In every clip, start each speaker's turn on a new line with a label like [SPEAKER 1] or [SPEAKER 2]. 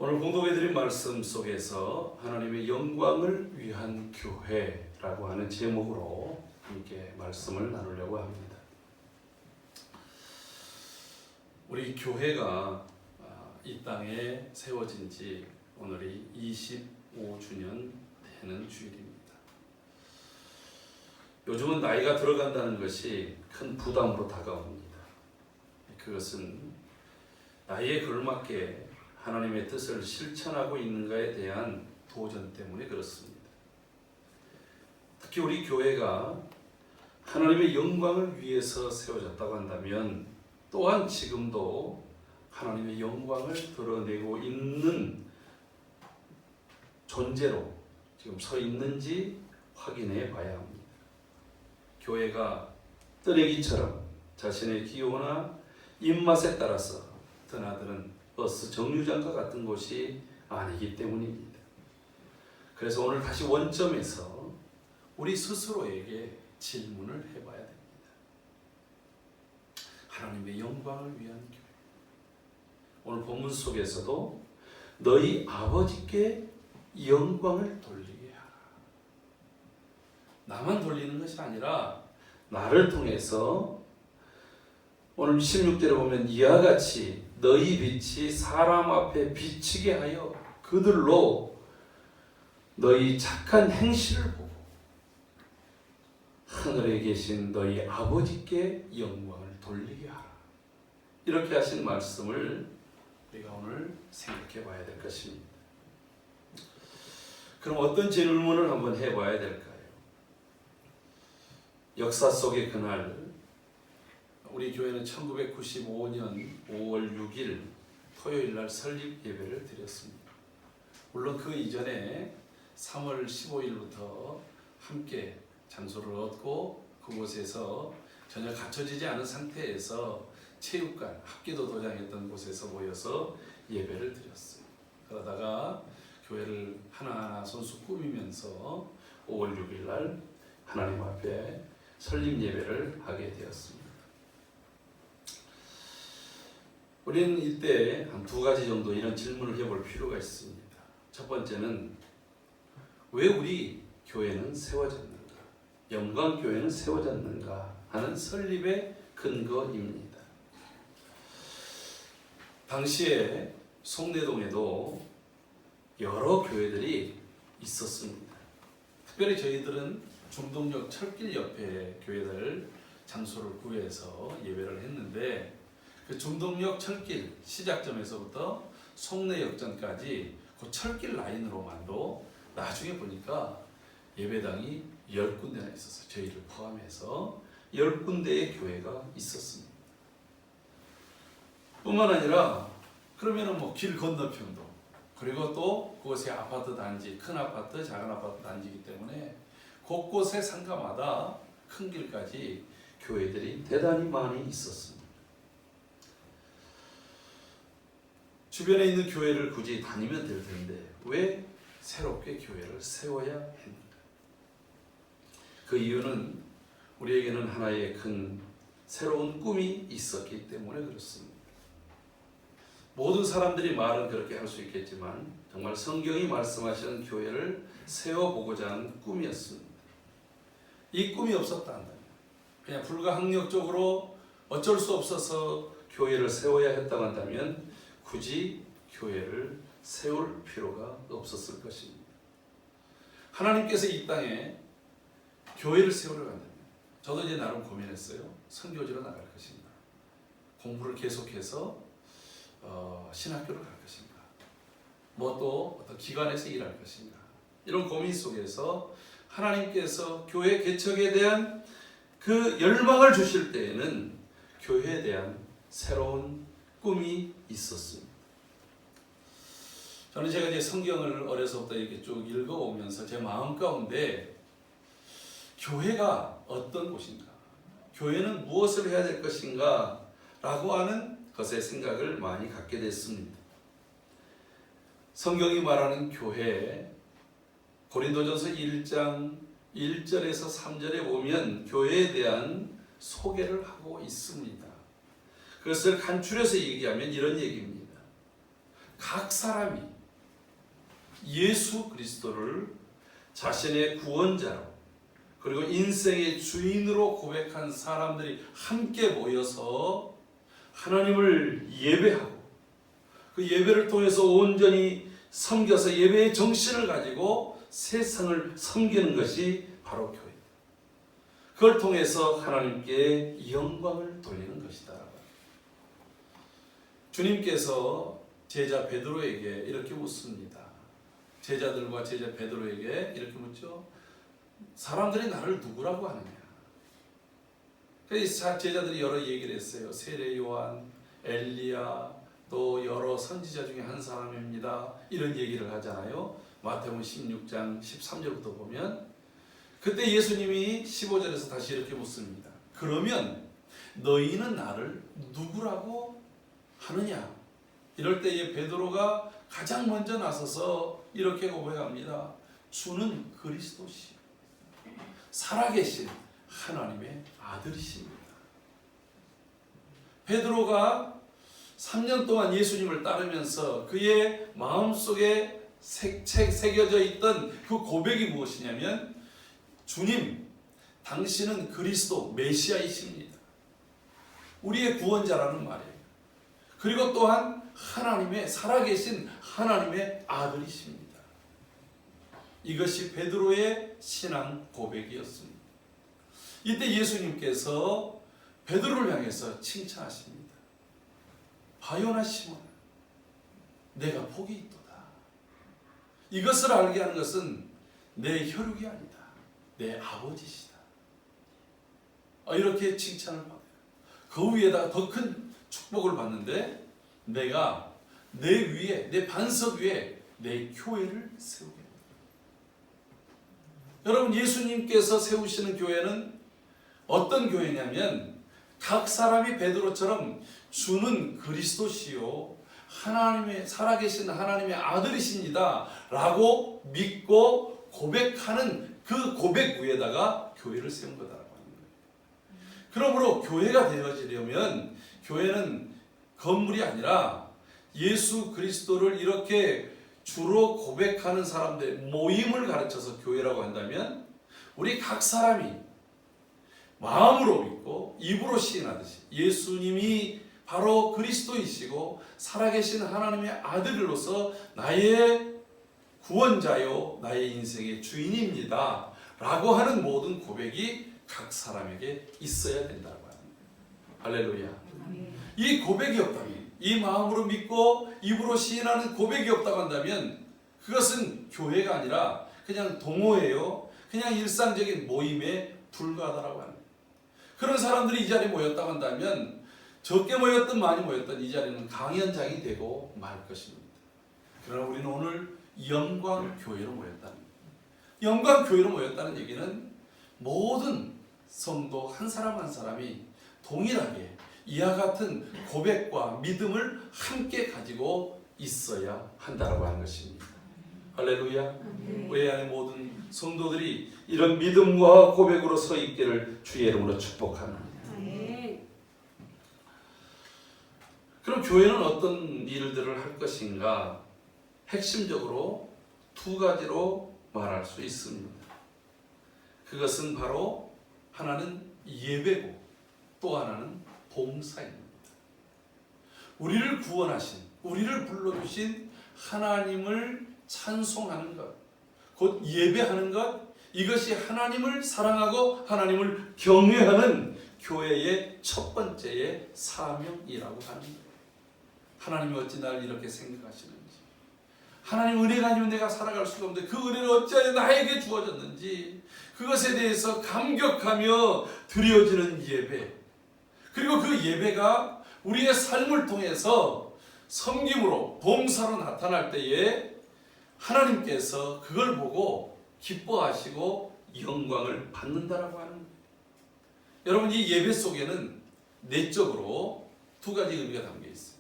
[SPEAKER 1] 오늘 공독해드린 말씀 속에서 하나님의 영광을 위한 교회라고 하는 제목으로 함께 말씀을 나누려고 합니다. 우리 교회가 이 땅에 세워진 지 오늘이 25주년 되는 주일입니다. 요즘은 나이가 들어간다는 것이 큰 부담으로 다가옵니다. 그것은 나이에 걸맞게 하나님의 뜻을 실천하고 있는가에 대한 도전 때문에 그렇습니다. 특히 우리 교회가 하나님의 영광을 위해서 세워졌다고 한다면 또한 지금도 하나님의 영광을 드러내고 있는 존재로 지금 서 있는지 확인해 봐야 합니다. 교회가 뜨내기처럼 자신의 기호나 입맛에 따라서 드나드는 버스 정류장과 같은 곳이 아니기 때문입니다. 그래서 오늘 다시 원점에서 우리 스스로에게 질문을 해봐야 됩니다. 하나님의 영광을 위한 교회. 오늘 본문 속에서도 너희 아버지께 영광을 돌리게 하라. 나만 돌리는 것이 아니라 나를 통해서 오늘 16절에 보면 이와 같이 너희 빛이 사람 앞에 비치게 하여 그들로 너희 착한 행실을 보고 하늘에 계신 너희 아버지께 영광을 돌리게 하라. 이렇게 하신 말씀을 우리가 오늘 생각해 봐야 될 것입니다. 그럼 어떤 질문을 한번 해봐야 될까요? 역사 속의 그날 우리 교회는 1995년 5월 6일 토요일 날 설립 예배를 드렸습니다. 물론 그 이전에 3월 15일부터 함께 장소를 얻고 그곳에서 전혀 갖춰지지 않은 상태에서 체육관, 합기도 도장했던 곳에서 모여서 예배를 드렸어요. 그러다가 교회를 하나하나 손수 꾸미면서 5월 6일 날 하나님 앞에 설립 예배를 하게 되었습니다. 우리는 이때 한 두 가지 정도 이런 질문을 해볼 필요가 있습니다. 첫 번째는 왜 우리 교회는 세워졌는가? 영광교회는 세워졌는가? 하는 설립의 근거입니다. 당시에 송내동에도 여러 교회들이 있었습니다. 특별히 저희들은 중동역 철길 옆에 교회들 장소를 구해서 예배를 했는데 그 중동역 철길 시작점에서부터 송내역전까지 그 철길 라인으로만도 나중에 보니까 예배당이 10군데나 있었어요. 저희를 포함해서 10군데의 교회가 있었습니다. 뿐만 아니라 그러면은 뭐 길 건너편도 그리고 또 그곳에 아파트 단지, 큰 아파트, 작은 아파트 단지이기 때문에 곳곳에 상가마다 큰 길까지 교회들이 대단히 많이 있었습니다. 주변에 있는 교회를 굳이 다니면 될 텐데 왜 새롭게 교회를 세워야 합니까? 그 이유는 우리에게는 하나의 큰 새로운 꿈이 있었기 때문에 그렇습니다. 모든 사람들이 말은 그렇게 할 수 있겠지만 정말 성경이 말씀하시는 교회를 세워보고자 하는 꿈이었습니다. 이 꿈이 없었다 한다면 그냥 불가항력적으로 어쩔 수 없어서 교회를 세워야 했다고 한다면 굳이 교회를 세울 필요가 없었을 것입니다. 하나님께서 이 땅에 교회를 세우려고 한다면 저도 이제 나름 고민했어요. 선교지로 나갈 것인가, 공부를 계속해서 신학교를 갈 것인가, 뭐 또 어떤 기관에서 일할 것인가, 이런 고민 속에서 하나님께서 교회 개척에 대한 그 열망을 주실 때에는 교회에 대한 새로운 꿈이 있었습니다. 저는 제가 이제 성경을 어려서부터 이렇게 쭉 읽어오면서 제 마음 가운데 교회가 어떤 곳인가, 교회는 무엇을 해야 될 것인가 라고 하는 것에 생각을 많이 갖게 됐습니다. 성경이 말하는 교회, 고린도전서 1장 1절에서 3절에 보면 교회에 대한 소개를 하고 있습니다. 그것을 간추려서 얘기하면 이런 얘기입니다. 각 사람이 예수 그리스도를 자신의 구원자로 그리고 인생의 주인으로 고백한 사람들이 함께 모여서 하나님을 예배하고 그 예배를 통해서 온전히 섬겨서 예배의 정신을 가지고 세상을 섬기는 것이 바로 교회. 그걸 통해서 하나님께 영광을 돌리는 것이다. 주님께서 제자 베드로에게 이렇게 묻습니다. 제자들과 제자 베드로에게 이렇게 묻죠. 사람들이 나를 누구라고 하느냐? 그래서 제자들이 여러 얘기를 했어요. 세례 요한, 엘리야, 또 여러 선지자 중에 한 사람입니다. 이런 얘기를 하잖아요. 마태복음 16장 13절부터 보면 그때 예수님이 15절에서 다시 이렇게 묻습니다. 그러면 너희는 나를 누구라고 하느냐? 이럴 때에 베드로가 가장 먼저 나서서 이렇게 고백합니다. 주는 그리스도시요 살아계신 하나님의 아들이십니다. 베드로가 3년 동안 예수님을 따르면서 그의 마음속에 새겨져 있던 그 고백이 무엇이냐면 주님, 당신은 그리스도 메시아이십니다. 우리의 구원자라는 말이에요. 그리고 또한 하나님의 살아계신 하나님의 아들이십니다. 이것이 베드로의 신앙 고백이었습니다. 이때 예수님께서 베드로를 향해서 칭찬하십니다. 바요나 시몬, 내가 복이 있도다. 이것을 알게 하는 것은 내 혈육이 아니다. 내 아버지시다. 이렇게 칭찬을 받아요. 그 위에다가 더 큰 축복을 받는데 내가 내 위에, 내 반석 위에 내 교회를 세우게 합니다. 여러분, 예수님께서 세우시는 교회는 어떤 교회냐면 각 사람이 베드로처럼 주는 그리스도시요 하나님의 살아계신 하나님의 아들이십니다 라고 믿고 고백하는 그 고백 위에다가 교회를 세운 거다라고 하는 거예요. 그러므로 교회가 되어지려면 교회는 건물이 아니라 예수 그리스도를 이렇게 주로 고백하는 사람들의 모임을 가르쳐서 교회라고 한다면 우리 각 사람이 마음으로 믿고 입으로 시인하듯이 예수님이 바로 그리스도이시고 살아계신 하나님의 아들로서 나의 구원자요 나의 인생의 주인입니다 라고 하는 모든 고백이 각 사람에게 있어야 된다고 하는 거예요. 할렐루야. 이 고백이 없다면, 이 마음으로 믿고 입으로 시인하는 고백이 없다고 한다면 그것은 교회가 아니라 그냥 동호회요, 그냥 일상적인 모임에 불과하다라고 하는 거예요. 그런 사람들이 이 자리에 모였다고 한다면 적게 모였든 많이 모였든 이 자리는 강연장이 되고 말 것입니다. 그러나 우리는 오늘 영광교회로 모였다는 거예요. 영광교회로 모였다는 얘기는 모든 성도 한 사람 한 사람이 동일하게 이와 같은 고백과 믿음을 함께 가지고 있어야 한다고 하는 것입니다. 할렐루야. 우리 안에 모든 성도들이 이런 믿음과 고백으로 서 있기를 주의 이름으로 축복합니다. 그럼 교회는 어떤 일들을 할 것인가? 핵심적으로 두 가지로 말할 수 있습니다. 그것은 바로 하나는 예배고 또 하나는 봉사입니다. 우리를 구원하신, 우리를 불러주신 하나님을 찬송하는 것, 곧 예배하는 것, 이것이 하나님을 사랑하고 하나님을 경외하는 교회의 첫 번째의 사명이라고 하는 거예요. 하나님이 어찌 날 이렇게 생각하시는지, 하나님 은혜가 아니면 내가 살아갈 수가 없는데 그 은혜를 어찌하여 나에게 주어졌는지 그것에 대해서 감격하며 드려지는 예배, 그리고 그 예배가 우리의 삶을 통해서 섬김으로 봉사로 나타날 때에 하나님께서 그걸 보고 기뻐하시고 영광을 받는다라고 하는 거예요. 여러분, 이 예배 속에는 내적으로 두 가지 의미가 담겨 있어요.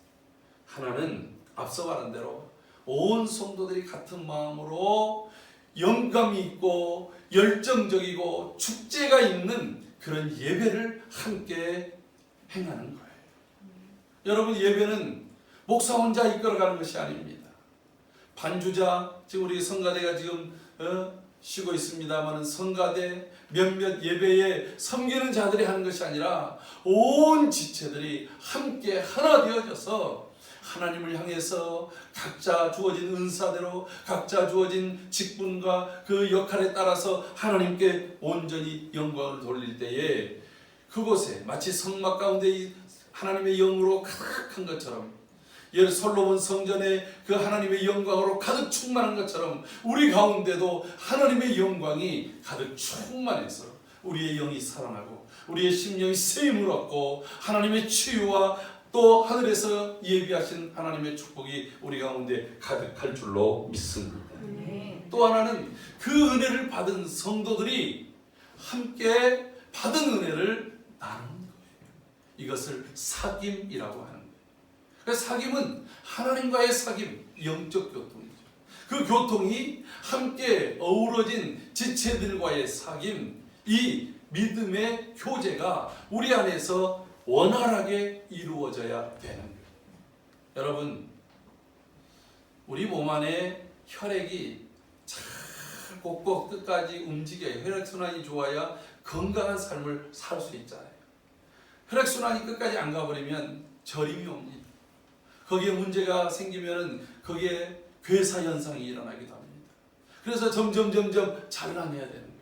[SPEAKER 1] 하나는 앞서 말한 대로 온 성도들이 같은 마음으로 영감이 있고 열정적이고 축제가 있는 그런 예배를 함께 행하는 거예요. 여러분, 예배는 목사 혼자 이끌어가는 것이 아닙니다. 반주자, 지금 우리 성가대가 지금 쉬고 있습니다만 성가대 몇몇 예배에 섬기는 자들이 하는 것이 아니라 온 지체들이 함께 하나 되어져서 하나님을 향해서 각자 주어진 은사대로 각자 주어진 직분과 그 역할에 따라서 하나님께 온전히 영광을 돌릴 때에 그곳에 마치 성막 가운데 하나님의 영으로 가득한 것처럼, 솔로몬 성전에 그 하나님의 영광으로 가득 충만한 것처럼 우리 가운데도 하나님의 영광이 가득 충만해서 우리의 영이 살아나고 우리의 심령이 새 힘을 얻고 하나님의 치유와 또 하늘에서 예비하신 하나님의 축복이 우리 가운데 가득할 줄로 믿습니다. 또 하나는 그 은혜를 받은 성도들이 함께 받은 은혜를 나누는 거예요. 이것을 사귐이라고 하는 거예요. 그래서 사귐은 하나님과의 사귐, 영적 교통이죠. 그 교통이 함께 어우러진 지체들과의 사귐, 이 믿음의 교제가 우리 안에서 원활하게 이루어져야 되는 거예요. 여러분, 우리 몸 안에 혈액이 잘 꼭꼭 끝까지 움직여야, 혈액순환이 좋아야 건강한 삶을 살 수 있잖아요. 혈액순환이 끝까지 안 가버리면 저림이 옵니다. 거기에 문제가 생기면 거기에 괴사현상이 일어나기도 합니다. 그래서 점점 자라나야 되는 거예요.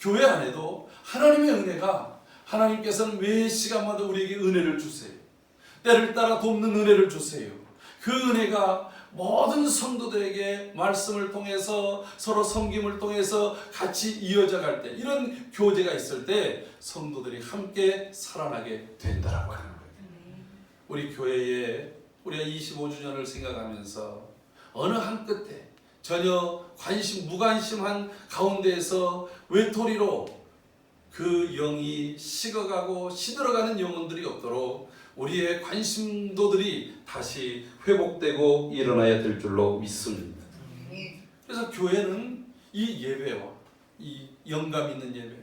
[SPEAKER 1] 교회 안에도 하나님의 은혜가, 하나님께서는 매 시간마다 우리에게 은혜를 주세요. 때를 따라 돕는 은혜를 주세요. 그 은혜가 모든 성도들에게 말씀을 통해서 서로 섬김을 통해서 같이 이어져 갈 때, 이런 교제가 있을 때 성도들이 함께 살아나게 된다라고 하는 거예요. 우리 교회에 우리가 25주년을 생각하면서 어느 한 끝에 전혀 무관심한 가운데에서 외톨이로 그 영이 식어가고 시들어가는 영혼들이 없도록 우리의 관심도들이 다시 회복되고 일어나야 될 줄로 믿습니다. 그래서 교회는 이 예배와 이 영감 있는 예배,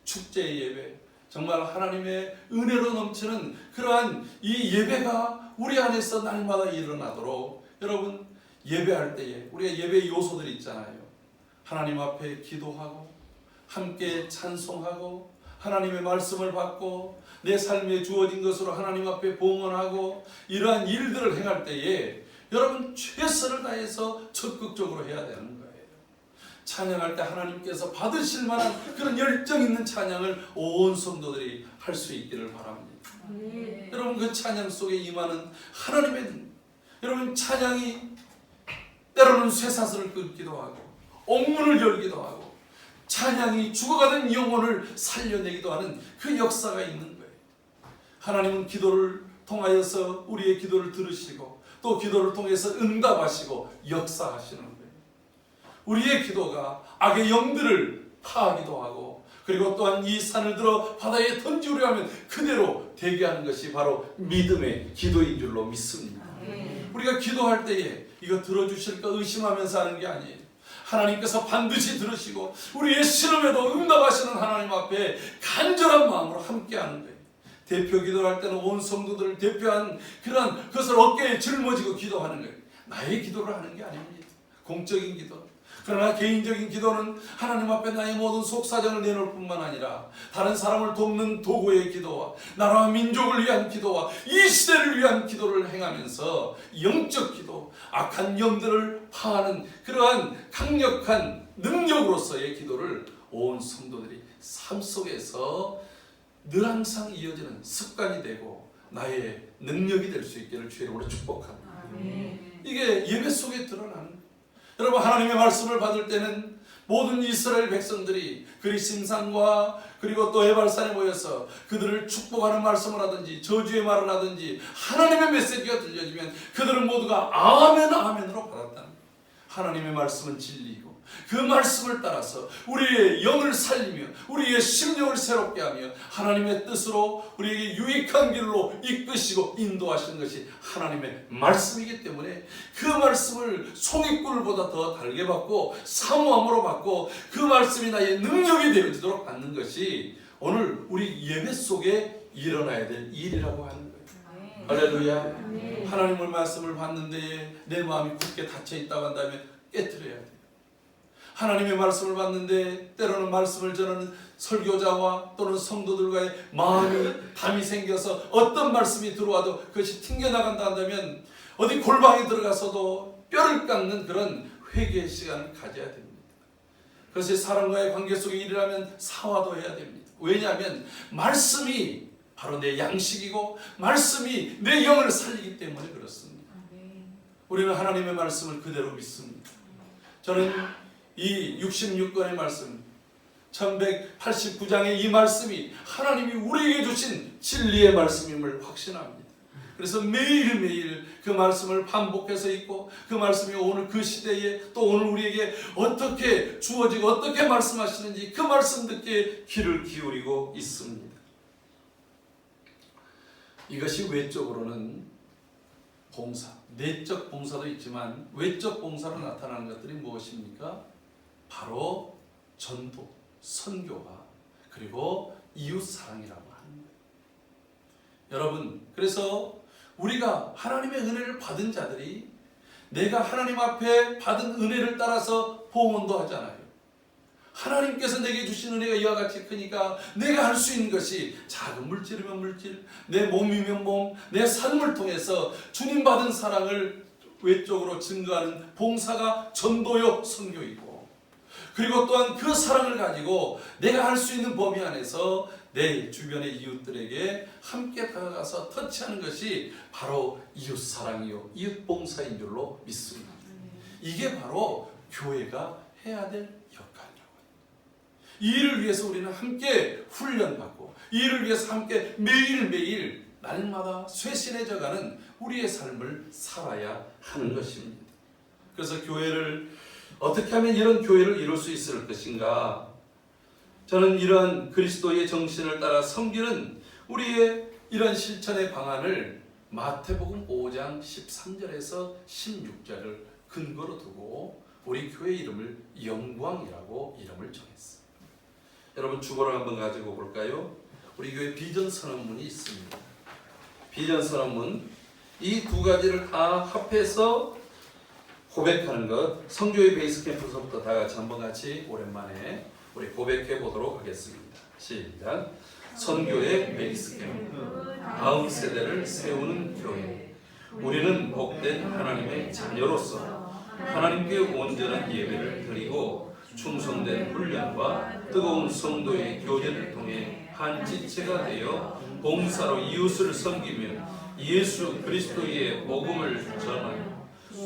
[SPEAKER 1] 축제의 예배, 정말 하나님의 은혜로 넘치는 그러한 이 예배가 우리 안에서 날마다 일어나도록, 여러분, 예배할 때에 우리가 예배의 요소들이 있잖아요. 하나님 앞에 기도하고 함께 찬송하고 하나님의 말씀을 받고 내 삶에 주어진 것으로 하나님 앞에 봉헌하고, 이러한 일들을 행할 때에 여러분 최선을 다해서 적극적으로 해야 되는 거예요. 찬양할 때 하나님께서 받으실 만한 그런 열정 있는 찬양을 온 성도들이 할 수 있기를 바랍니다. 여러분, 그 찬양 속에 임하는 하나님의, 여러분, 찬양이 때로는 쇠사슬을 끊기도 하고 옥문을 열기도 하고 찬양이 죽어가는 영혼을 살려내기도 하는 그 역사가 있는 거예요. 하나님은 기도를 통하여서 우리의 기도를 들으시고 또 기도를 통해서 응답하시고 역사하시는 거예요. 우리의 기도가 악의 영들을 파하기도 하고, 그리고 또한 이 산을 들어 바다에 던지우려 하면 그대로 되게 하는 것이 바로 믿음의 기도인 줄로 믿습니다. 우리가 기도할 때에 이거 들어주실까 의심하면서 하는 게 아니에요. 하나님께서 반드시 들으시고 우리의 신음에도 응답하시는 하나님 앞에 간절한 마음으로 함께하는 거예요. 대표 기도를 할 때는 온 성도들을 대표한 그런 것을 어깨에 짊어지고 기도하는 거예요. 나의 기도를 하는 게 아닙니다. 공적인 기도. 그러나 개인적인 기도는 하나님 앞에 나의 모든 속사정을 내놓을 뿐만 아니라 다른 사람을 돕는 도구의 기도와 나라와 민족을 위한 기도와 이 시대를 위한 기도를 행하면서 영적 기도, 악한 영들을 파하는 그러한 강력한 능력으로서의 기도를 온 성도들이 삶 속에서 늘 항상 이어지는 습관이 되고 나의 능력이 될 수 있기를 주의 이름으로 축복합니다. 이게 예배 속에 드러나는, 여러분, 하나님의 말씀을 받을 때는 모든 이스라엘 백성들이 그리심산과 그리고 또 에발산에 모여서 그들을 축복하는 말씀을 하든지 저주의 말을 하든지 하나님의 메시지가 들려지면 그들은 모두가 아멘 아멘으로 받았다는 거예요. 하나님의 말씀은 진리이고 그 말씀을 따라서 우리의 영을 살리며 우리의 심령을 새롭게 하며 하나님의 뜻으로 우리에게 유익한 길로 이끄시고 인도하시는 것이 하나님의 말씀이기 때문에 그 말씀을 송이꿀보다 더 달게 받고 사모함으로 받고 그 말씀이 나의 능력이 되어지도록 받는 것이 오늘 우리 예배 속에 일어나야 될 일이라고 하는 거예요. 할렐루야. 하나님의 말씀을 받는데 내 마음이 굳게 닫혀 있다고 한다면 깨트려야 돼요. 하나님의 말씀을 받는데 때로는 말씀을 전하는 설교자와 또는 성도들과의 담이 생겨서 어떤 말씀이 들어와도 그것이 튕겨나간다 한다면 어디 골방에 들어가서도 뼈를 깎는 그런 회개의 시간을 가져야 됩니다. 그래서 사람과의 관계 속에 일이라면 사화도 해야 됩니다. 왜냐하면 말씀이 바로 내 양식이고 말씀이 내 영을 살리기 때문에 그렇습니다. 우리는 하나님의 말씀을 그대로 믿습니다. 저는 이 66권의 말씀 1189장의 이 말씀이 하나님이 우리에게 주신 진리의 말씀임을 확신합니다. 그래서 매일매일 그 말씀을 반복해서 읽고 그 말씀이 오늘 그 시대에 또 오늘 우리에게 어떻게 주어지고 어떻게 말씀하시는지 그 말씀 듣기에 귀를 기울이고 있습니다. 이것이 외적으로는 봉사, 내적 봉사도 있지만 외적 봉사로 나타나는 것들이 무엇입니까? 바로 전도, 선교와 그리고 이웃사랑이라고 하는 거예요. 여러분, 그래서 우리가 하나님의 은혜를 받은 자들이 내가 하나님 앞에 받은 은혜를 따라서 봉헌도 하잖아요. 하나님께서 내게 주신 은혜가 이와 같이 크니까 내가 할 수 있는 것이 작은 물질이면 물질, 내 몸이면 몸, 내 삶을 통해서 주님 받은 사랑을 외적으로 증거하는 봉사가 전도요 선교이고, 그리고 또한 그 사랑을 가지고 내가 할 수 있는 범위 안에서 내 주변의 이웃들에게 함께 다가가서 터치하는 것이 바로 이웃사랑이요 이웃봉사인 줄로 믿습니다. 이게 바로 교회가 해야 될 역할이라고 합니다. 이 일을 위해서 우리는 함께 훈련받고 이 일을 위해서 함께 매일매일 날마다 쇄신해져가는 우리의 삶을 살아야 하는 것입니다. 그래서 교회를 어떻게 하면 이런 교회를 이룰 수 있을 것인가? 저는 이러한 그리스도의 정신을 따라 섬기는 우리의 이런 실천의 방안을 마태복음 5장 13절에서 16절을 근거로 두고 우리 교회 이름을 영광이라고 이름을 정했어요. 여러분 주보를 한번 가지고 볼까요? 우리 교회 비전 선언문이 있습니다. 비전 선언문 이 두 가지를 다 합해서 고백하는 것, 성교의 베이스 캠프서부터 다 같이 한번 같이 오랜만에 우리 고백해 보도록 하겠습니다. 시작. 선교의 베이스 캠프, 다음 세대를 세우는 교회. 우리는 복된 하나님의 자녀로서 하나님께 온전한 예배를 드리고 충성된 훈련과 뜨거운 성도의 교제를 통해 한 지체가 되어 봉사로 이웃을 섬기며 예수 그리스도의 복음을 전하여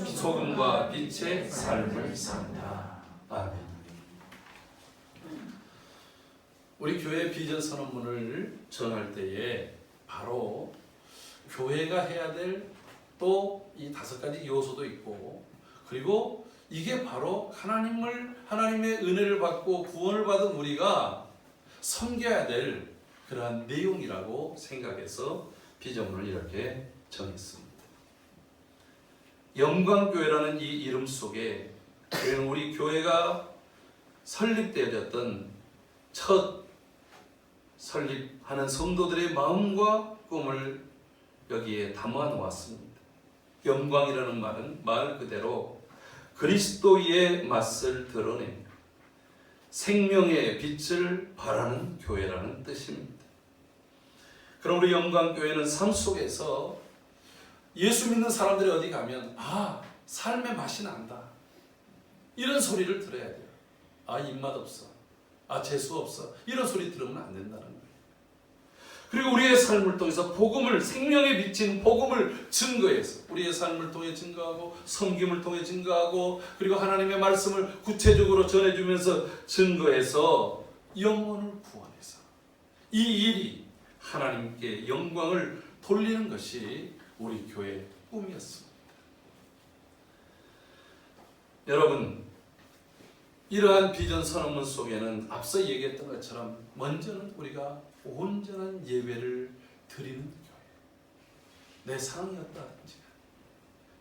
[SPEAKER 1] 소금과 빛의 삶을 산다. 아멘. 우리 교회 비전 선언문을 전할 때에 바로 교회가 해야 될 또 이 5가지 요소도 있고, 그리고 이게 바로 하나님의 은혜를 받고 구원을 받은 우리가 섬겨야 될 그러한 내용이라고 생각해서 비전문을 이렇게 정했습니다. 영광교회라는 이 이름 속에 우리 교회가 설립되어졌던 첫 설립하는 성도들의 마음과 꿈을 여기에 담아 놓았습니다. 영광이라는 말은 말 그대로 그리스도의 맛을 드러내며 생명의 빛을 발하는 교회라는 뜻입니다. 그럼 우리 영광교회는 삶 속에서 예수 믿는 사람들이 어디 가면 삶의 맛이 난다 이런 소리를 들어야 돼요. 입맛 없어, 재수 없어 이런 소리 들으면 안 된다는 거예요. 그리고 우리의 삶을 통해서 복음을, 생명에 비친 복음을 증거해서 우리의 삶을 통해 증거하고 섬김을 통해 증거하고 그리고 하나님의 말씀을 구체적으로 전해주면서 증거해서 영혼을 구원해서 이 일이 하나님께 영광을 돌리는 것이 우리 교회의 꿈이었습니다. 여러분, 이러한 비전 선언문 속에는 앞서 얘기했던 것처럼 먼저는 우리가 온전한 예배를 드리는 교회. 내 상황이 어떠한지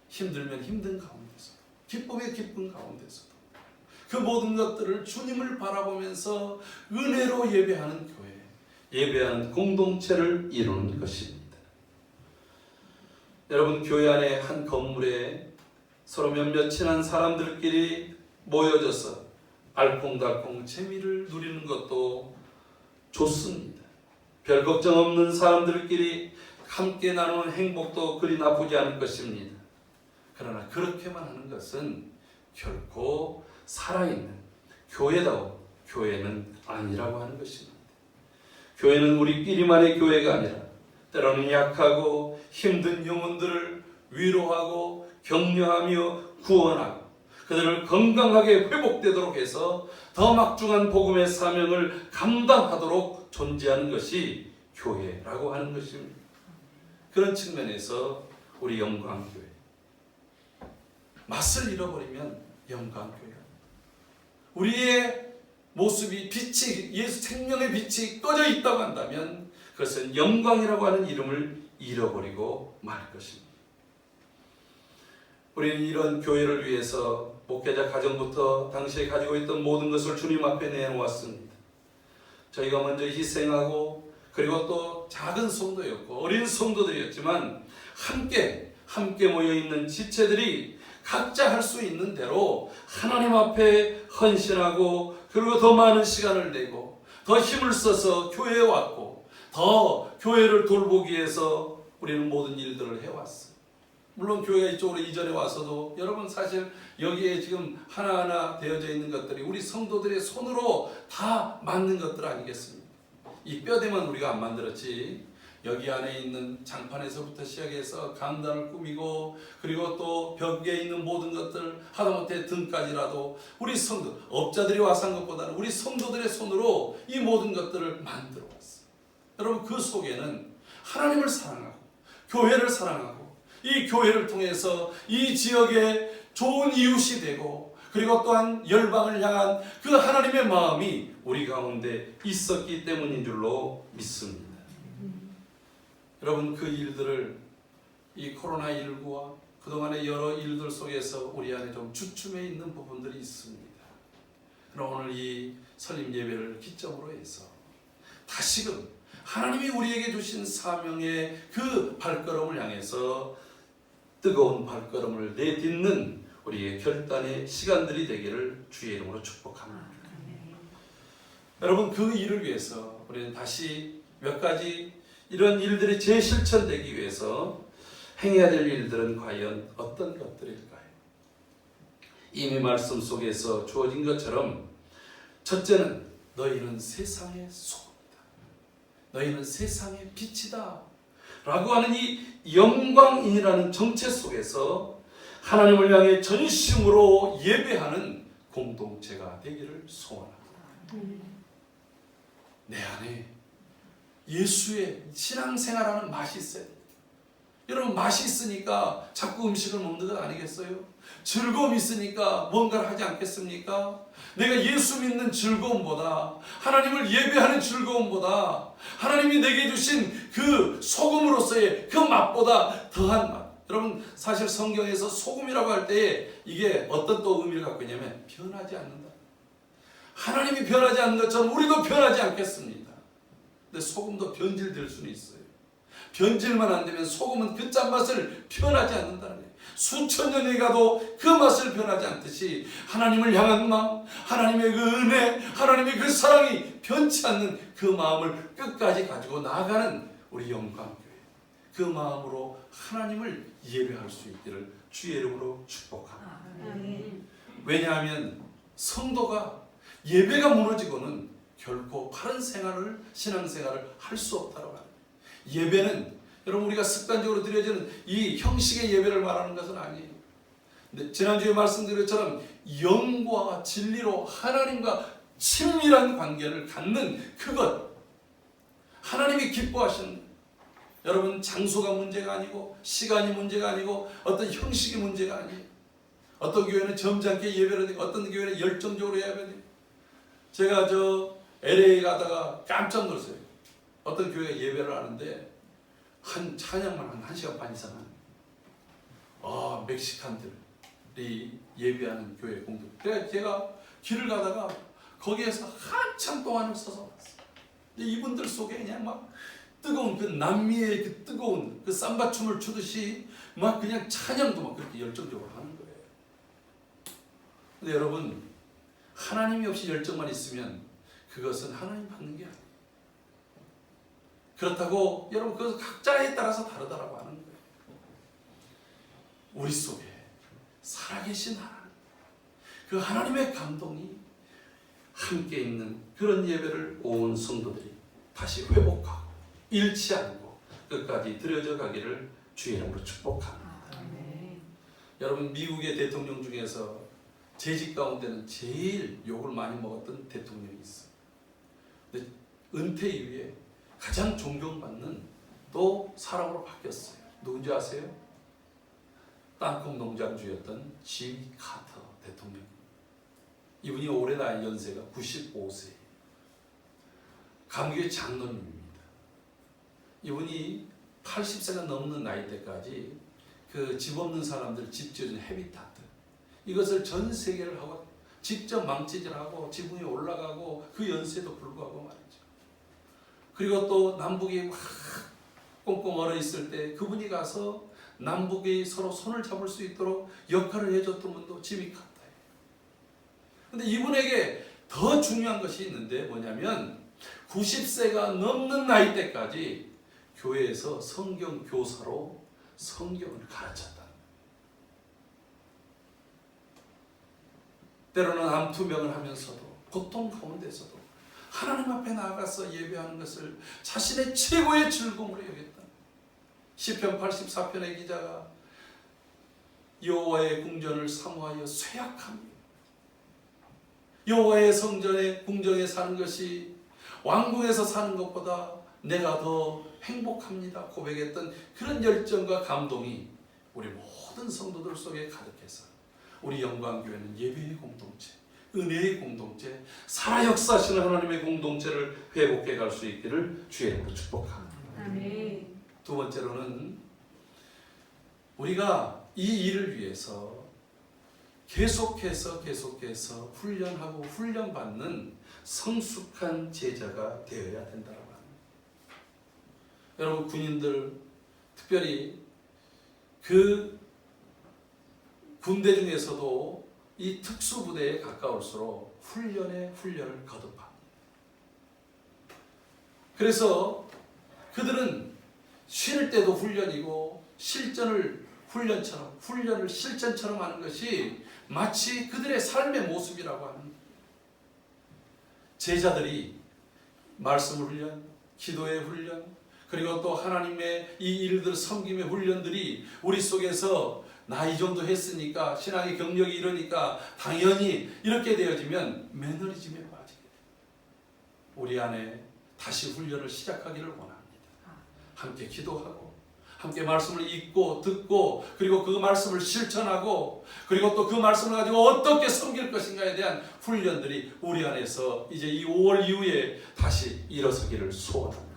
[SPEAKER 1] 힘들면 힘든 가운데서도 기쁨에 기쁜 가운데서도 그 모든 것들을 주님을 바라보면서 은혜로 예배하는 교회, 예배하는 공동체를 이루는 것입니다. 여러분, 교회 안에 한 건물에 서로 몇몇 친한 사람들끼리 모여져서 알콩달콩 재미를 누리는 것도 좋습니다. 별 걱정 없는 사람들끼리 함께 나누는 행복도 그리 나쁘지 않을 것입니다. 그러나 그렇게만 하는 것은 결코 살아있는 교회다운 교회는 아니라고 하는 것입니다. 교회는 우리끼리만의 교회가 아니라 때로는 약하고 힘든 영혼들을 위로하고 격려하며 구원하고 그들을 건강하게 회복되도록 해서 더 막중한 복음의 사명을 감당하도록 존재하는 것이 교회라고 하는 것입니다. 그런 측면에서 우리 영광교회, 맛을 잃어버리면 영광교회가, 우리의 모습이 빛이, 예수 생명의 빛이 꺼져 있다고 한다면 그것은 영광이라고 하는 이름을 잃어버리고 말 것입니다. 우리는 이런 교회를 위해서 목회자 가정부터 당시에 가지고 있던 모든 것을 주님 앞에 내놓았습니다. 저희가 먼저 희생하고 그리고 또 작은 성도였고 어린 성도들이었지만 함께 모여있는 지체들이 각자 할 수 있는 대로 하나님 앞에 헌신하고 그리고 더 많은 시간을 내고 더 힘을 써서 교회에 왔고 더 교회를 돌보기 위해서 우리는 모든 일들을 해왔어요. 물론 교회가 이쪽으로 이전에 와서도 여러분 사실 여기에 지금 하나하나 되어져 있는 것들이 우리 성도들의 손으로 다 만든 것들 아니겠습니까? 이 뼈대만 우리가 안 만들었지 여기 안에 있는 장판에서부터 시작해서 강단을 꾸미고 그리고 또 벽에 있는 모든 것들 하다못해 등까지라도 우리 성도, 업자들이 와서 한 것보다는 우리 성도들의 손으로 이 모든 것들을 만들어 왔어요. 여러분 그 속에는 하나님을 사랑하고 교회를 사랑하고 이 교회를 통해서 이 지역에 좋은 이웃이 되고 그리고 또한 열방을 향한 그 하나님의 마음이 우리 가운데 있었기 때문인 줄로 믿습니다. 여러분 그 일들을 이 코로나19와 그동안의 여러 일들 속에서 우리 안에 좀 주춤해 있는 부분들이 있습니다. 그럼 오늘 이 설립 예배를 기점으로 해서 다시금 하나님이 우리에게 주신 사명의 그 발걸음을 향해서 뜨거운 발걸음을 내딛는 우리의 결단의 시간들이 되기를 주의 이름으로 축복합니다. 여러분 그 일을 위해서 우리는 다시 몇 가지 이런 일들이 재실천되기 위해서 행해야 될 일들은 과연 어떤 것들일까요? 이미 말씀 속에서 주어진 것처럼 첫째는 너희는 세상의 소금이다. 너희는 세상의 빛이다. 라고 하는 이 영광인이라는 정체 속에서 하나님을 향해 전심으로 예배하는 공동체가 되기를 소원합니다. 내 안에 예수의 신앙생활하는 맛이 있어요. 여러분 맛이 있으니까 자꾸 음식을 먹는 것 아니겠어요? 즐거움이 있으니까 뭔가를 하지 않겠습니까? 내가 예수 믿는 즐거움보다 하나님을 예배하는 즐거움보다 하나님이 내게 주신 그 소금으로서의 그 맛보다 더한 맛. 여러분 사실 성경에서 소금이라고 할 때에 이게 어떤 또 의미를 갖고 있냐면 변하지 않는다. 하나님이 변하지 않는 것처럼 우리도 변하지 않겠습니다. 근데 소금도 변질될 수는 있어요. 변질만 안 되면 소금은 그 짠맛을 변하지 않는다는 거예요. 수천 년이 가도 그 맛을 변하지 않듯이 하나님을 향한 마음, 하나님의 그 은혜, 하나님의 그 사랑이 변치 않는 그 마음을 끝까지 가지고 나아가는 우리 영광교회, 그 마음으로 하나님을 예배할 수 있기를 주의 이름으로 축복합니다. 왜냐하면 성도가 예배가 무너지고는 결코 바른 생활을, 신앙생활을 할 수 없다고 합니다. 예배는 여러분 우리가 습관적으로 드려지는 이 형식의 예배를 말하는 것은 아니에요. 근데 지난주에 말씀드린 것처럼 영과 진리로 하나님과 친밀한 관계를 갖는 그것, 하나님이 기뻐하시는, 여러분 장소가 문제가 아니고 시간이 문제가 아니고 어떤 형식이 문제가 아니에요. 어떤 교회는 점잖게 예배를 하고 어떤 교회는 열정적으로 예배를 해요. 제가 LA 가다가 깜짝 놀랐어요. 어떤 교회가 예배를 하는데 한 찬양만 한 1시간 반 이상 하는 멕시칸들이 예배하는 교회 공동. 그래서 제가 길을 가다가 거기에서 한참 동안을 서서 봤어요. 근데 이분들 속에 그냥 막 뜨거운 그 남미의 그 뜨거운 그 삼바춤을 추듯이 막 그냥 찬양도 막 그렇게 열정적으로 하는 거예요. 근데 여러분, 하나님이 없이 열정만 있으면 그것은 하나님 받는 게 아니에요. 그렇다고 여러분, 그것은 각자에 따라서 다르다라고 하는 거예요. 우리 속에 살아계신 하나님, 그 하나님의 감동이 함께 있는 그런 예배를 온 성도들이 다시 회복하고 잃지 않고 끝까지 드려져 가기를 주의 이름으로 축복합니다. 여러분, 미국의 대통령 중에서 재직 가운데는 제일 욕을 많이 먹었던 대통령이 있어요. 근데 은퇴 이후에 가장 존경받는 또 사람으로 바뀌었어요. 누군지 아세요? 땅콩 농장주였던 지미 카터 대통령. 이분이 올해 나이 연세가 95세예요. 감교의 장로님입니다. 이분이 80세가 넘는 나이 때까지 그 집 없는 사람들 집 지어준 헤비타트, 이것을 전 세계를 하고 직접 망치질하고 지붕에 올라가고 그 연세도 불구하고 말이죠. 그리고 또 남북이 막 꽁꽁 얼어 있을 때 그분이 가서 남북이 서로 손을 잡을 수 있도록 역할을 해줬던 분도 지미 카터예요. 근데 이분에게 더 중요한 것이 있는데 뭐냐면 90세가 넘는 나이 때까지 교회에서 성경 교사로 성경을 가르쳤다. 때로는 암 투병을 하면서도 고통 가운데서도 하나님 앞에 나아가서 예배하는 것을 자신의 최고의 즐거움으로 여겼다. 시편 84편의 기자가 여호와의 궁전을 사모하여 쇠약하며 여호와의 성전의 궁정에 사는 것이 왕궁에서 사는 것보다 내가 더 행복합니다 고백했던 그런 열정과 감동이 우리 모든 성도들 속에 가득해서 우리 영광교회는 예배의 공동체, 은혜의 공동체, 살아 역사하시는 하나님의 공동체를 회복해 갈 수 있기를 주의 이름으로 축복합니다.
[SPEAKER 2] 아멘.
[SPEAKER 1] 두 번째로는 우리가 이 일을 위해서 계속해서 훈련하고 훈련받는 성숙한 제자가 되어야 된다고 합니다. 여러분, 군인들 특별히 그 군대 중에서도 이 특수부대에 가까울수록 훈련에 훈련을 거듭합니다. 그래서 그들은 쉴 때도 훈련이고 실전을 훈련을 실전처럼 하는 것이 마치 그들의 삶의 모습이라고 하는 거예요. 제자들이 말씀 훈련, 기도의 훈련, 그리고 또 하나님의 이 일들 섬김의 훈련들이 우리 속에서 나 이 정도 했으니까 신앙의 경력이 이러니까 당연히 이렇게 되어지면 매너리즘에 빠지게 돼요. 우리 안에 다시 훈련을 시작하기를 원합니다. 함께 기도하고 함께 말씀을 읽고 듣고 그리고 그 말씀을 실천하고 그리고 또 그 말씀을 가지고 어떻게 섬길 것인가에 대한 훈련들이 우리 안에서 이제 이 5월 이후에 다시 일어서기를 소원합니다.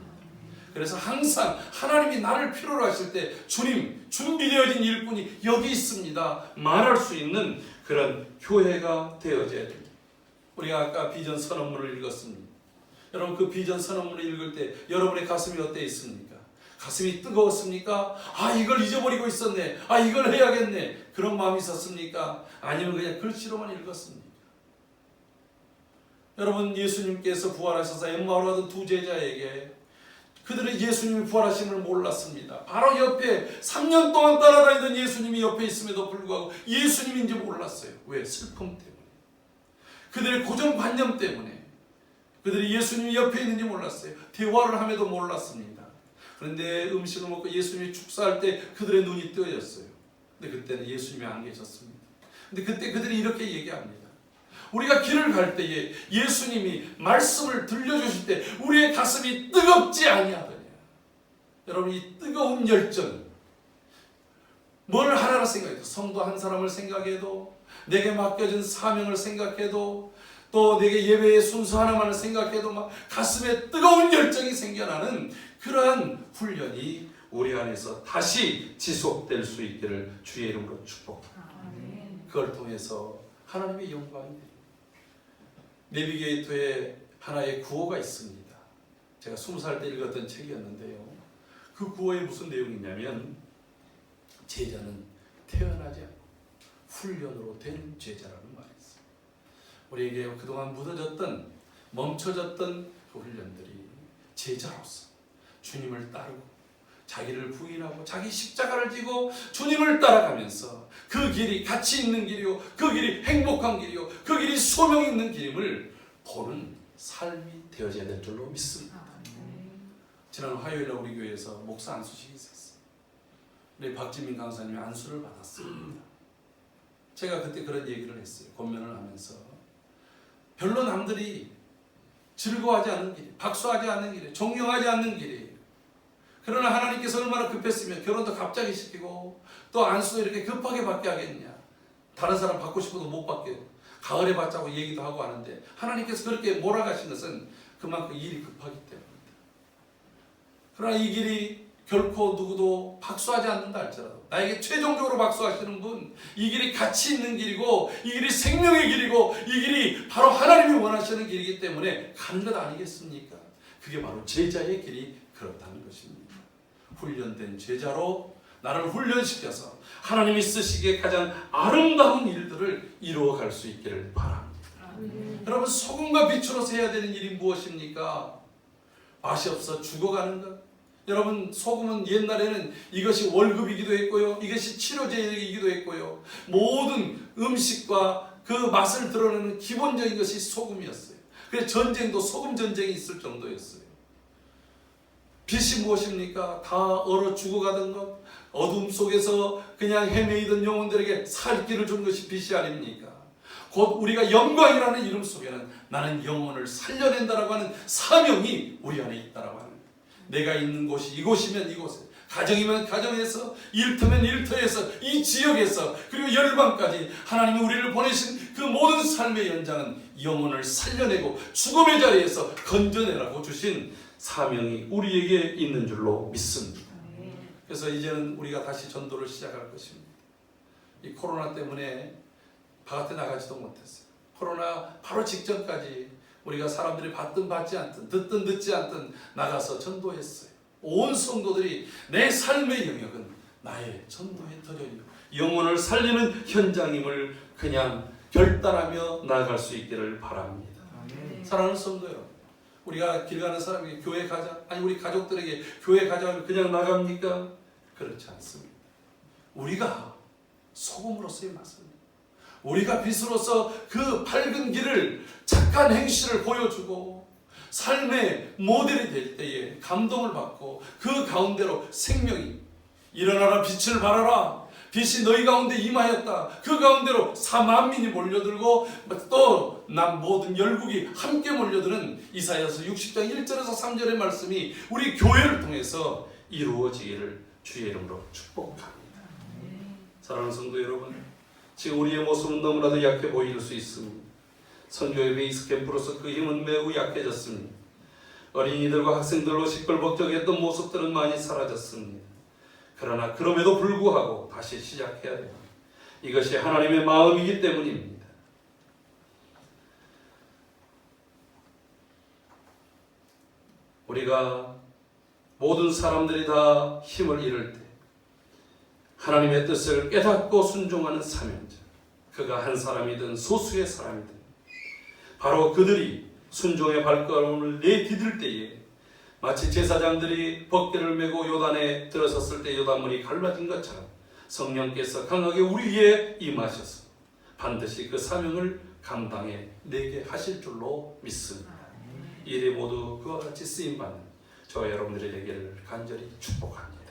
[SPEAKER 1] 그래서 항상 하나님이 나를 필요로 하실 때 주님 준비되어진 일꾼이 여기 있습니다 말할 수 있는 그런 교회가 되어져야 됩니다. 우리가 아까 비전 선언문을 읽었습니다. 여러분, 그 비전 선언문을 읽을 때 여러분의 가슴이 어때 있습니까? 가슴이 뜨거웠습니까? 아, 이걸 잊어버리고 있었네. 아, 이걸 해야겠네. 그런 마음이 있었습니까? 아니면 그냥 글씨로만 읽었습니까? 여러분, 예수님께서 부활하셔서 엠마오로 가던 두 제자에게 그들은 예수님이 부활하심을 몰랐습니다. 바로 옆에 3년 동안 따라다니던 예수님이 옆에 있음에도 불구하고 예수님인지 몰랐어요. 왜? 슬픔 때문에. 그들의 고정관념 때문에. 그들이 예수님이 옆에 있는지 몰랐어요. 대화를 함에도 몰랐습니다. 그런데 음식을 먹고 예수님이 축사할 때 그들의 눈이 뜨였어요. 근데 그때는 예수님이 안 계셨습니다. 근데 그때 그들이 이렇게 얘기합니다. 우리가 길을 갈 때에 예수님이 말씀을 들려주실 때 우리의 가슴이 뜨겁지 아니하더냐. 여러분, 이 뜨거운 열정, 뭘 하나를 생각해도, 성도 한 사람을 생각해도, 내게 맡겨진 사명을 생각해도, 또 내게 예배의 순서 하나만을 생각해도 막 가슴에 뜨거운 열정이 생겨나는 그러한 훈련이 우리 안에서 다시 지속될 수 있기를 주의 이름으로 축복합니다. 그걸 통해서 하나님의 영광이 됩니다. 내비게이터에 하나의 구호가 있습니다. 제가 20살 때 읽었던 책이었는데요. 그 구호에 무슨 내용이냐면 제자는 태어나지 않고 훈련으로 된 제자라는 말이 있어요. 우리에게 그동안 묻어졌던 멈춰졌던 그 훈련들이 제자로서 주님을 따르고 자기를 부인하고 자기 십자가를 지고 주님을 따라가면서 그 길이 가치 있는 길이요, 그 길이 행복한 길이요, 그 길이 소명 있는 길임을 보는 삶이 되어져야 될 줄로 믿습니다. 지난 화요일에 우리 교회에서 목사 안수식이 있었어요. 우리 박지민 강사님이 안수를 받았습니다. 제가 그때 그런 얘기를 했어요. 권면을 하면서 별로 남들이 즐거워하지 않는 길이, 박수하지 않는 길이, 존경하지 않는 길이. 그러나 하나님께서 얼마나 급했으면 결혼도 갑자기 시키고 또 안수도 이렇게 급하게 받게 하겠냐. 다른 사람 받고 싶어도 못 받게 가을에 받자고 얘기도 하고 하는데 하나님께서 그렇게 몰아가신 것은 그만큼 일이 급하기 때문입니다. 그러나 이 길이 결코 누구도 박수하지 않는다 할지라도 나에게 최종적으로 박수하시는 분, 이 길이 가치 있는 길이고 이 길이 생명의 길이고 이 길이 바로 하나님이 원하시는 길이기 때문에 가는 것 아니겠습니까? 그게 바로 제자의 길이 그렇다는 것입니다. 훈련된 제자로 나를 훈련시켜서 하나님이 쓰시기에 가장 아름다운 일들을 이루어갈 수 있기를 바랍니다. 여러분, 소금과 빛으로서 해야 되는 일이 무엇입니까? 맛이 없어 죽어가는 것. 여러분, 소금은 옛날에는 이것이 월급이기도 했고요, 이것이 치료제이기도 했고요, 모든 음식과 그 맛을 드러내는 기본적인 것이 소금이었어요. 그래서 전쟁도 소금 전쟁이 있을 정도였어요. 빛이 무엇입니까? 다 얼어 죽어가던 것, 어둠 속에서 그냥 헤매이던 영혼들에게 살 길을 준 것이 빛이 아닙니까? 곧 우리가 영광이라는 이름 속에는 나는 영혼을 살려낸다라고 하는 사명이 우리 안에 있다라고 하는 거예요. 내가 있는 곳이 이곳이면 이곳에, 가정이면 가정에서, 일터면 일터에서, 이 지역에서, 그리고 열방까지 하나님이 우리를 보내신 그 모든 삶의 연장은 영혼을 살려내고 죽음의 자리에서 건져내라고 주신 사명이 우리에게 있는 줄로 믿습니다. 그래서 이제는 우리가 다시 전도를 시작할 것입니다. 이 코로나 때문에 바깥에 나가지도 못했어요. 코로나 바로 직전까지 우리가 사람들이 받든 받지 않든 듣든 듣지 않든 나가서 전도했어요. 온 성도들이 내 삶의 영역은 나의 전도의 터전이요, 영혼을 살리는 현장임을 그냥 결단하며 나아갈 수 있기를 바랍니다. 사랑하는 성도 여러분, 우리가 길 가는 사람에게 교회 가자, 아니 우리 가족들에게 교회 가자 하면 그냥 나갑니까? 그렇지 않습니다. 우리가 소금으로서의 맛을, 우리가 빛으로서 그 밝은 길을, 착한 행실을 보여주고 삶의 모델이 될 때에 감동을 받고 그 가운데로 생명이, 일어나라 빛을 발하라, 빛이 너희 가운데 임하였다, 그 가운데로 4만민이 몰려들고 또 남 모든 열국이 함께 몰려드는 이사야서 60장 1절에서 3절의 말씀이 우리 교회를 통해서 이루어지기를 주의 이름으로 축복합니다. 사랑하는 성도 여러분, 지금 우리의 모습은 너무나도 약해 보일 수 있습니다. 선교의 베이스 캠프로서 그 힘은 매우 약해졌습니다. 어린이들과 학생들로 시끌벅적했던 모습들은 많이 사라졌습니다. 그러나 그럼에도 불구하고 다시 시작해야 됩니다. 이것이 하나님의 마음이기 때문입니다. 우리가 모든 사람들이 다 힘을 잃을 때 하나님의 뜻을 깨닫고 순종하는 사명자, 그가 한 사람이든 소수의 사람이든 바로 그들이 순종의 발걸음을 내디딜 때에 마치 제사장들이 벗개를 메고 요단에 들어섰을 때 요단물이 갈라진 것처럼 성령께서 강하게 우리 위에 임하셔서 반드시 그 사명을 감당해 내게 하실 줄로 믿습니다. 일이 모두 그와 같이 쓰임받는 저와 여러분들의 되기를 간절히 축복합니다.